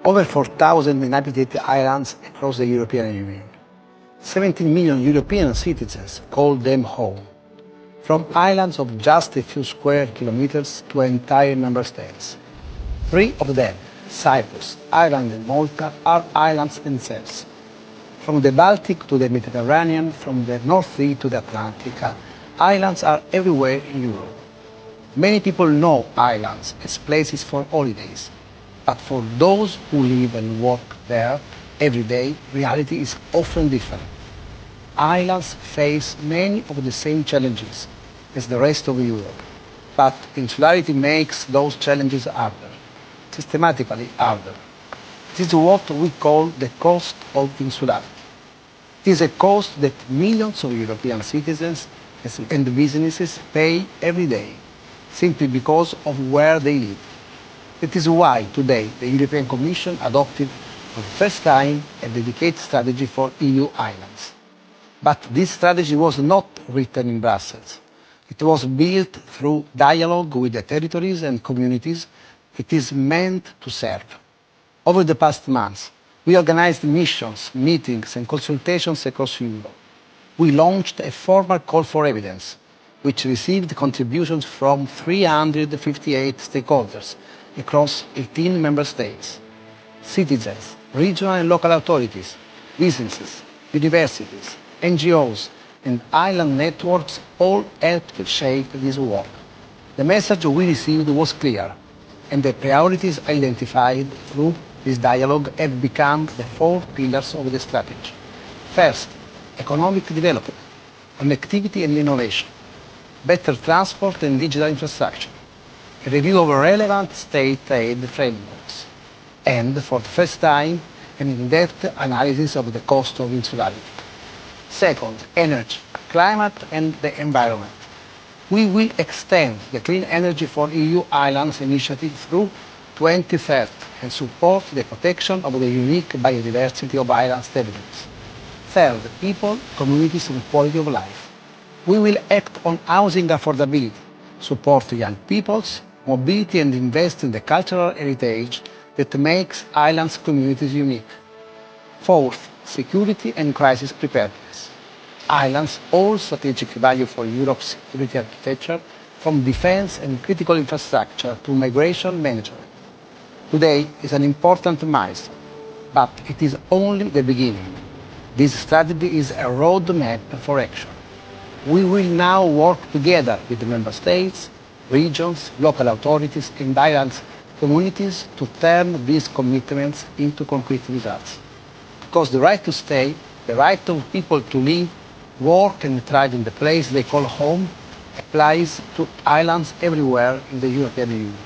Over 4,000 inhabited islands across the European Union. 17 million European citizens call them home. From islands of just a few square kilometers to entire member states. 3 of them, Cyprus, Ireland and Malta, are islands themselves. From the Baltic to the Mediterranean, from the North Sea to the Atlantic, islands are everywhere in Europe. Many people know islands as places for holidays, but for those who live and work there every day, reality is often different. Islands face many of the same challenges as the rest of Europe, but insularity makes those challenges harder, systematically harder. This is what we call the cost of insularity. It is a cost that millions of European citizens and businesses pay every day, simply because of where they live. That is why today the European Commission adopted for the first time a dedicated strategy for EU islands. But this strategy was not written in Brussels. It was built through dialogue with the territories and communities it is meant to serve. Over the past months, we organized missions, meetings and consultations across Europe. We launched a formal call for evidence, which received contributions from 358 stakeholders across 18 member states. Citizens, regional and local authorities, businesses, universities, NGOs, and island networks all helped shape this work. The message we received was clear, and the priorities identified through this dialogue have become the 4 pillars of the strategy. First, economic development, connectivity and innovation, better transport and digital infrastructure, a review of relevant state aid frameworks, and, for the first time, an in-depth analysis of the cost of insularity. Second, energy, climate and the environment. We will extend the Clean Energy for EU Islands initiative through 2030 and support the protection of the unique biodiversity of islands territories. Third, people, communities and quality of life. We will act on housing affordability, support young people's mobility and invest in the cultural heritage that makes islands communities unique. Fourth, security and crisis preparedness. Islands hold strategic value for Europe's security architecture, from defense and critical infrastructure to migration management. Today is an important milestone, but it is only the beginning. This strategy is a roadmap for action. We will now work together with the member states, regions, local authorities and island communities to turn these commitments into concrete results. Because the right to stay, the right of people to live, work and thrive in the place they call home applies to islands everywhere in the European Union.